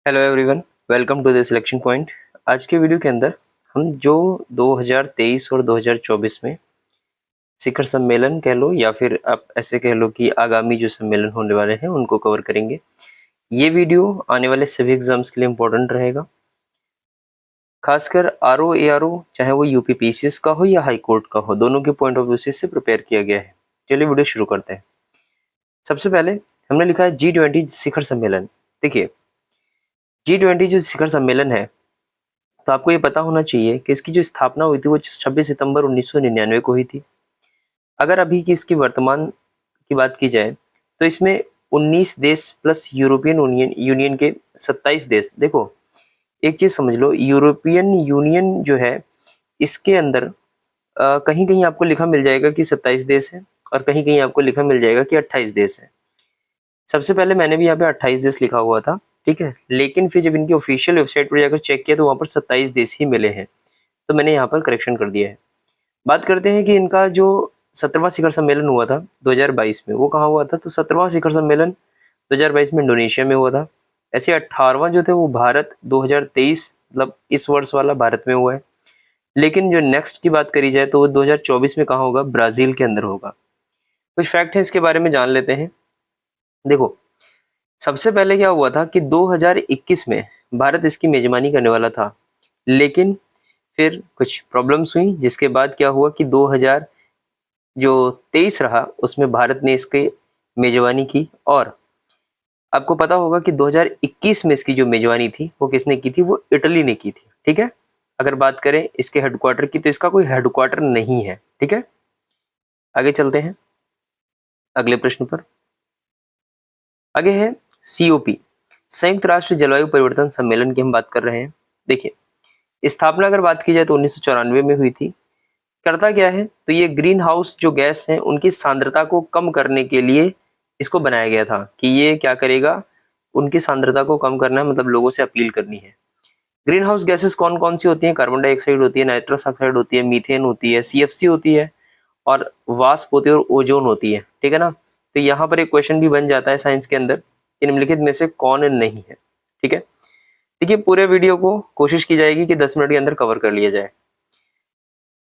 Hello everyone, welcome to the selection point. आज के video के अंदर हम जो 2023 और 2024 में शिखर सम्मेलन कह लो या फिर आप ऐसे कह लो कि आगामी जो सम्मेलन होने वाले हैं उनको कवर करेंगे। ये वीडियो आने वाले सभी एग्जाम्स के लिए इम्पोर्टेंट रहेगा, खासकर आरओ एआरओ चाहे वो यूपी पीसीएस का हो या हाई कोर्ट का हो, दोनों के पॉइंट ऑफ व्यू से इसे प्रिपेयर किया गया है। चलिए वीडियो शुरू करते हैं। सबसे पहले हमने लिखा है G20 शिखर सम्मेलन। देखिए, G20 जो शिखर सम्मेलन है, तो आपको ये पता होना चाहिए कि इसकी जो स्थापना हुई थी वो 26 सितंबर 1999 को हुई थी। अगर अभी की इसकी वर्तमान की बात की जाए तो इसमें 19 देश प्लस यूरोपियन यूनियन के 27 देश। देखो, एक चीज समझ लो, यूरोपियन यूनियन जो है इसके अंदर कहीं कहीं आपको लिखा मिल जाएगा कि 27 देश है और कहीं कहीं आपको लिखा मिल जाएगा कि 28 देश है। सबसे पहले मैंने भी यहाँ पे 28 देश लिखा हुआ था, ठीक है, लेकिन फिर जब इनकी ऑफिशियल वेबसाइट पर जाकर चेक किया तो वहां पर 27 देश ही मिले हैं, तो मैंने यहाँ पर करेक्शन कर दिया है। बात करते हैं कि इनका जो 17वां शिखर सम्मेलन हुआ था 2022 में, वो कहाँ हुआ था? तो 17वां शिखर सम्मेलन 2022 में इंडोनेशिया में हुआ था। ऐसे 18वां जो थे वो भारत 2023 मतलब इस वर्ष वाला भारत में हुआ है। लेकिन जो नेक्स्ट की बात करी जाए तो वो 2024 में कहाँ होगा? ब्राजील के अंदर होगा। कुछ फैक्ट है इसके बारे में जान लेते हैं। देखो, सबसे पहले क्या हुआ था कि 2021 में भारत इसकी मेजबानी करने वाला था, लेकिन फिर कुछ प्रॉब्लम्स हुई, जिसके बाद क्या हुआ कि 2023 रहा उसमें भारत ने इसकी मेजबानी की। और आपको पता होगा कि 2021 में इसकी जो मेजबानी थी वो किसने की थी? वो इटली ने की थी, ठीक है। अगर बात करें इसके हेडक्वार्टर की तो इसका कोई हेडक्वार्टर नहीं है, ठीक है। आगे चलते हैं अगले प्रश्न पर। आगे है सीओपी, संयुक्त राष्ट्र जलवायु परिवर्तन सम्मेलन की हम बात कर रहे हैं। देखिए, स्थापना अगर बात की जाए तो 1994 में हुई थी। करता क्या है? तो ये ग्रीन हाउस जो गैस है उनकी सांद्रता को कम करने के लिए इसको बनाया गया था कि ये क्या करेगा, उनकी सांद्रता को कम करना है, मतलब लोगों से अपील करनी है। ग्रीन हाउस गैसेस कौन कौन सी होती हैं? कार्बन डाइऑक्साइड होती है, नाइट्रस ऑक्साइड होती है, मीथेन होती है, सीएफसी होती है और वाष्प होती है और ओजोन होती है, ठीक है ना। तो यहाँ पर एक क्वेश्चन भी बन जाता है साइंस के अंदर, निम्नलिखित में से कौन नहीं है, ठीक है। देखिए, पूरे वीडियो को कोशिश की जाएगी कि 10 मिनट के अंदर कवर कर लिया जाए।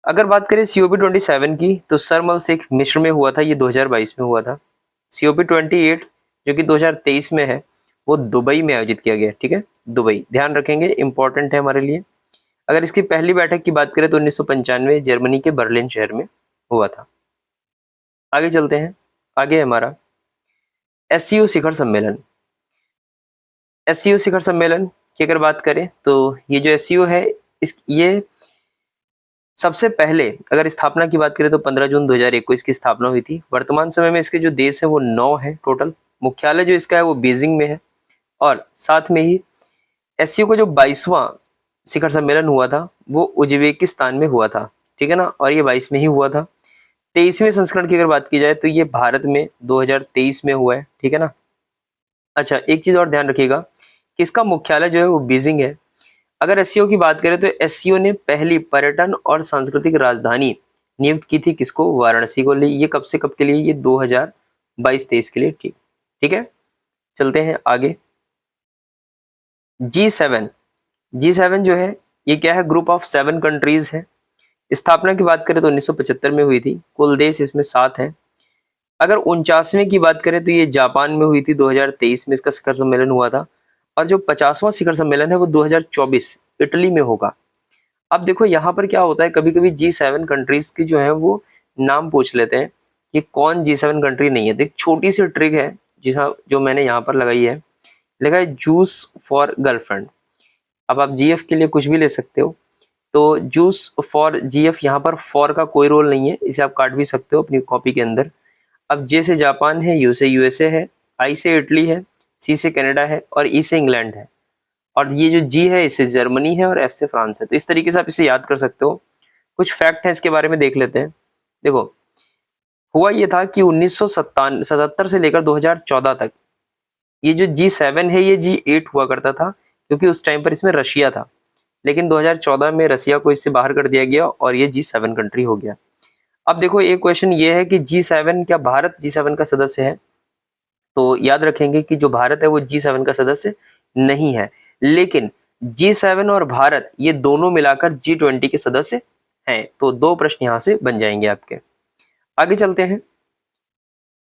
अगर बात करें COP27 की तो सरमल शेख मिस्र में हुआ था, ये 2022 में हुआ था। COP28 जो कि 2023 में है वो दुबई में आयोजित किया गया, ठीक है, दुबई। ध्यान रखेंगे, इंपॉर्टेंट है हमारे लिए। अगर इसकी पहली बैठक की बात करें तो 1995 जर्मनी के बर्लिन शहर में हुआ था। आगे चलते हैं। आगे हमारा SCO शिखर सम्मेलन। SCO शिखर सम्मेलन की अगर बात करें तो ये जो SCO है ये सबसे पहले अगर स्थापना की बात करें तो 15 जून 2021 की स्थापना हुई थी। वर्तमान समय में इसके जो देश है वो 9 है टोटल। मुख्यालय जो इसका है वो बीजिंग में है। और साथ में ही SCO का जो 22वां शिखर सम्मेलन हुआ था वो उज्बेकिस्तान में हुआ था, ठीक है ना, और ये 22 में ही हुआ था। 23वें संस्करण की अगर बात की जाए तो ये भारत में 2023 में हुआ है, ठीक है ना। अच्छा, एक चीज और ध्यान रखिएगा कि इसका मुख्यालय जो है वो बीजिंग है। अगर SCO की बात करें तो SCO ने पहली पर्यटन और सांस्कृतिक राजधानी नियुक्त की थी किसको? वाराणसी को। लिए ये कब से कब के लिए? ये 2022-23 के लिए, ठीक, ठीक है। चलते हैं आगे। G7 जो है ये क्या है? ग्रुप ऑफ 7 कंट्रीज है। स्थापना की बात करें तो 1975 में हुई थी। कुल देश इसमें 7 हैं। अगर 49वें की बात करें तो ये जापान में हुई थी, 2023 में इसका शिखर सम्मेलन हुआ था। और जो 50वां शिखर सम्मेलन है वो 2024 इटली में होगा। अब देखो यहाँ पर क्या होता है, कभी कभी G7 कंट्रीज की जो है वो नाम पूछ लेते हैं कि कौन G7 कंट्री नहीं है। देख, छोटी सी ट्रिक है जिसा जो मैंने यहाँ पर लगाई है, लिखा है जूस फॉर गर्लफ्रेंड। अब आप GF के लिए कुछ भी ले सकते हो, तो जूस फॉर GF, यहाँ पर फॉर का कोई रोल नहीं है, इसे आप काट भी सकते हो अपनी कॉपी के अंदर। अब J से जापान है, U से USA है, I से इटली है, C से कनाडा है और E से इंग्लैंड है। और ये जो G है इसे जर्मनी है और F से फ्रांस है। तो इस तरीके से आप इसे याद कर सकते हो। कुछ फैक्ट है इसके बारे में देख लेते हैं। देखो, हुआ ये था कि 1977 से लेकर 2014 तक ये जो G7 है ये G8 हुआ करता था, क्योंकि उस टाइम पर इसमें रशिया था। लेकिन 2014 में रसिया को इससे बाहर कर दिया गया और ये G7 कंट्री हो गया। अब देखो, एक क्वेश्चन ये है कि G7, क्या भारत G7 का सदस्य है? तो याद रखेंगे कि जो भारत है वो G7 का सदस्य नहीं है। लेकिन G7 और भारत ये दोनों मिलाकर G20 के सदस्य हैं। तो 2 प्रश्न यहाँ से बन जाएंगे आपके। आगे चलते हैं।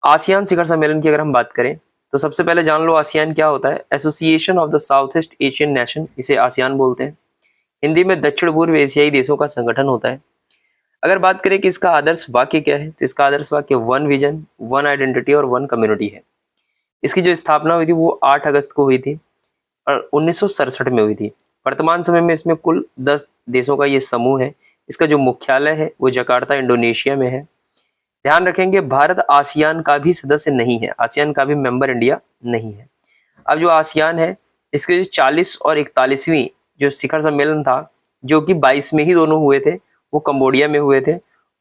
आसियान शिखर सम्मेलन की अगर हम बात करें तो सबसे पहले जान लो आसियान क्या होता है। Association of the south east Asian nation, इसे आसियान बोलते हैं। हिंदी में दक्षिण पूर्व एशियाई देशों का संगठन होता है। अगर बात करें कि इसका आदर्श वाक्य क्या है, तो इसका आदर्श वाक्य वन विजन, वन आइडेंटिटी और वन कम्युनिटी है। इसकी जो स्थापना हुई थी वो 8 अगस्त को हुई थी और 1967 में हुई थी। वर्तमान समय में इसमें कुल 10 देशों का ये समूह है। इसका जो मुख्यालय है वो जकार्ता इंडोनेशिया में है। ध्यान रखेंगे भारत आसियान का भी सदस्य नहीं है, आसियान का भी मेंबर इंडिया नहीं है। अब जो आसियान है इसके जो 40 और 41वीं जो शिखर सम्मेलन था, जो कि 22 में ही दोनों हुए थे, वो कंबोडिया में हुए थे।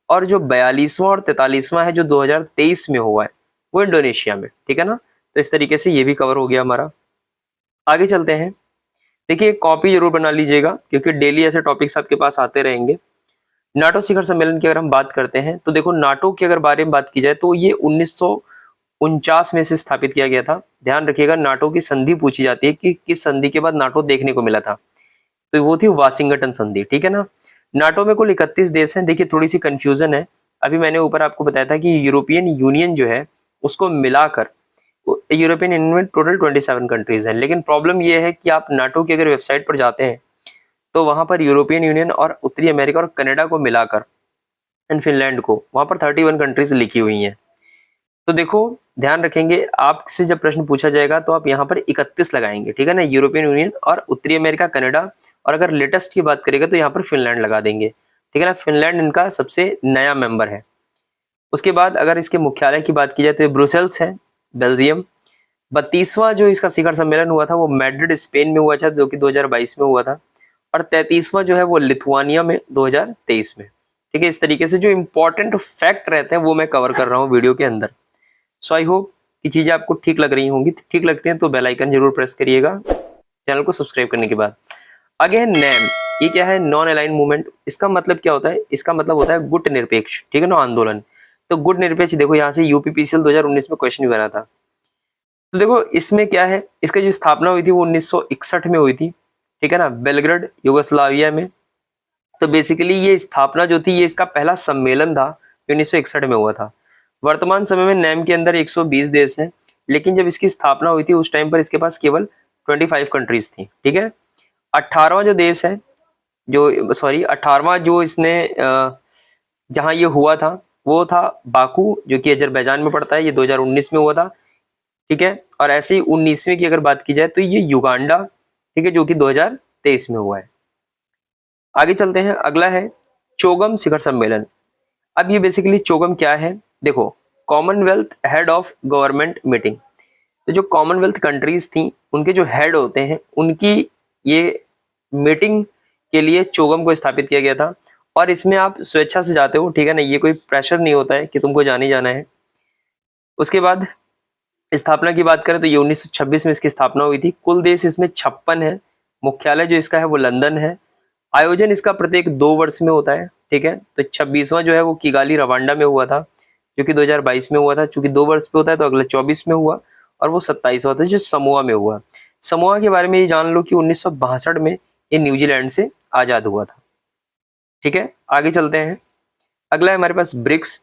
और जो 42वां और 43वां है जो 2023 में हुआ है वो इंडोनेशिया में। ठीक है ना, तो इस तरीके से ये भी कवर हो गया हमारा। आगे चलते हैं। देखिए कॉपी जरूर बना लीजिएगा क्योंकि डेली ऐसे टॉपिक्स आपके पास आते रहेंगे। नाटो शिखर सम्मेलन की अगर हम बात करते हैं तो देखो नाटो की अगर बारे में बात की जाए तो ये 1949 में से स्थापित किया गया था। ध्यान रखिएगा नाटो की संधि पूछी जाती है कि किस संधि के बाद नाटो देखने को मिला था, तो वो थी वाशिंगटन संधि। ठीक है ना। नाटो में कुल 31 देश हैं। देखिए थोड़ी सी कंफ्यूजन है, अभी मैंने ऊपर आपको बताया था कि यूरोपियन यूनियन जो है उसको मिलाकर यूरोपियन यूनियन में टोटल 27 कंट्रीज हैं। लेकिन प्रॉब्लम ये है कि आप नाटो की अगर वेबसाइट पर जाते हैं तो वहां पर यूरोपियन यूनियन और उत्तरी अमेरिका और कनाडा को मिलाकर एंड फिनलैंड को वहां पर 31 कंट्रीज लिखी हुई हैं। तो देखो ध्यान रखेंगे आपसे जब प्रश्न पूछा जाएगा तो आप यहाँ पर 31 लगाएंगे। ठीक है ना, यूरोपियन यूनियन और उत्तरी अमेरिका कनाडा, और अगर लेटेस्ट की बात करेगा तो यहाँ पर फिनलैंड लगा देंगे। ठीक है ना, फिनलैंड इनका सबसे नया मेंबर है। उसके बाद अगर इसके मुख्यालय की बात की जाए तो ये ब्रुसेल्स है, बेल्जियम। 32वां जो इसका शिखर सम्मेलन हुआ था वो मैड्रिड स्पेन में हुआ था, जो कि 2022 में हुआ था। और 33वां जो है वो लिथुआनिया में 2023 में। ठीक है, इस तरीके से जो इंपॉर्टेंट फैक्ट रहते हैं वो मैं कवर कर रहा हूँ वीडियो के अंदर। सो आई होप कि चीजें आपको ठीक लग रही होंगी। ठीक लगती हैं तो बेल आइकन जरूर प्रेस करिएगा चैनल को सब्सक्राइब करने के बाद। आगे है नैम। ये क्या है? Non align movement. इसका मतलब क्या होता है? इसका मतलब होता है गुट निरपेक्ष। ठीक है ना, आंदोलन। तो गुट निरपेक्ष देखो यहाँ से यूपीपीसीएल 2019 में क्वेश्चन भी बना था। तो देखो इसमें क्या है, इसकी जो स्थापना हुई थी वो 1961 में हुई थी। ठीक है ना, बेलग्रेड यूगोस्लाविया में। तो बेसिकली ये स्थापना जो थी ये इसका पहला सम्मेलन था जो 1961 में हुआ था। वर्तमान समय में नैम के अंदर 120 देश हैं, लेकिन जब इसकी स्थापना हुई थी उस टाइम पर इसके पास केवल 25 कंट्रीज थी। ठीक है, 18वां जो देश है जो 18वां जो इसने जहां ये हुआ था वो था बाकू, जो कि अजरबैजान में पड़ता है। ये 2019 में हुआ था। ठीक है, और ऐसे ही 19वें की अगर बात की जाए तो ये युगांडा, ठीक है, जो कि 2023 में हुआ है। आगे चलते हैं। अगला है चोगम शिखर सम्मेलन। अब ये बेसिकली चोगम क्या है? देखो, Commonwealth head of government meeting. तो जो कॉमनवेल्थ कंट्रीज थी उनके जो हेड होते हैं उनकी ये मीटिंग के लिए चोगम को स्थापित किया गया था। और इसमें आप स्वेच्छा से जाते हो। ठीक है ना, ये कोई प्रेशर नहीं होता है कि तुमको जाने जाना है। उसके बाद स्थापना की बात करें तो ये 1926 में इसकी स्थापना हुई थी। कुल देश इसमें 56 है। मुख्यालय जो इसका है वो लंदन है। आयोजन इसका प्रत्येक 2 वर्ष में होता है। ठीक है, तो 26वां जो है वो किगाली रवांडा में हुआ था, जो कि 2022 में हुआ था। चूंकि 2 वर्ष पे होता है तो अगले 24 में हुआ, और वो 27वां था जो समोआ में हुआ। समोआ के बारे में ये जान लो कि 1962 में ये न्यूजीलैंड से आजाद हुआ था। ठीक है, आगे चलते हैं। अगला है हमारे पास ब्रिक्स।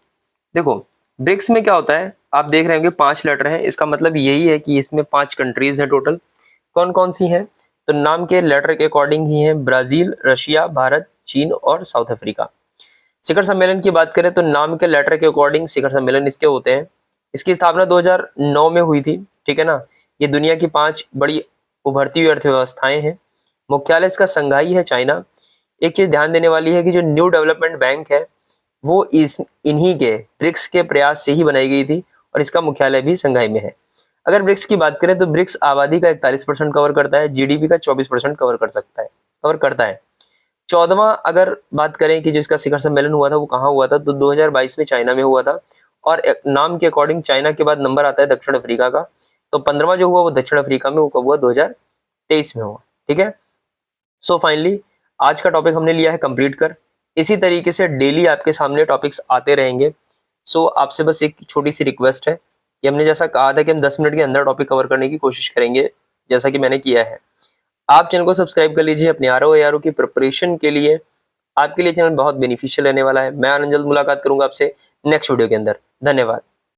देखो ब्रिक्स में क्या होता है, आप देख रहे होंगे 5 लेटर हैं। इसका मतलब यही है कि इसमें 5 कंट्रीज हैं टोटल। कौन कौन सी हैं? तो नाम के लेटर के अकॉर्डिंग ही है ब्राजील, रशिया, भारत, चीन और साउथ अफ्रीका। शिखर सम्मेलन की बात करें तो नाम के लेटर के अकॉर्डिंग शिखर सम्मेलन इसके होते हैं। इसकी स्थापना 2009 में हुई थी। ठीक है ना, ये दुनिया की 5 बड़ी उभरती हुई अर्थव्यवस्थाएं हैं। मुख्यालय इसका संघाई है, चाइना। एक चीज ध्यान देने वाली है कि जो न्यू डेवलपमेंट बैंक है वो इन्हीं के ब्रिक्स के प्रयास से ही बनाई गई थी, और इसका मुख्यालय भी संघाई में है। अगर ब्रिक्स की बात करें तो ब्रिक्स आबादी का 41% कवर करता है, जीडीपी का 24% कवर करता है। 14वां अगर बात करें कि जो इसका शिखर सम्मेलन हुआ था वो कहाँ हुआ था, तो 2022 में चाइना में हुआ था। और नाम के अकॉर्डिंग चाइना के बाद नंबर आता है दक्षिण अफ्रीका का। तो 15वां जो हुआ वो दक्षिण अफ्रीका में, वो कब हुआ? 2023 में हुआ। ठीक है, सो फाइनली आज का टॉपिक हमने लिया है कंप्लीट कर। इसी तरीके से डेली आपके सामने टॉपिक्स आते रहेंगे। सो आपसे बस एक छोटी सी रिक्वेस्ट है कि हमने जैसा कहा था कि हम 10 मिनट के अंदर टॉपिक कवर करने की कोशिश करेंगे, जैसा कि मैंने किया है। आप चैनल को सब्सक्राइब कर लीजिए अपने आरओ की प्रिपरेशन के लिए। आपके लिए चैनल बहुत बेनिफिशियल रहने वाला है। मैं आनंद जल्द मुलाकात करूंगा आपसे नेक्स्ट वीडियो के अंदर। धन्यवाद।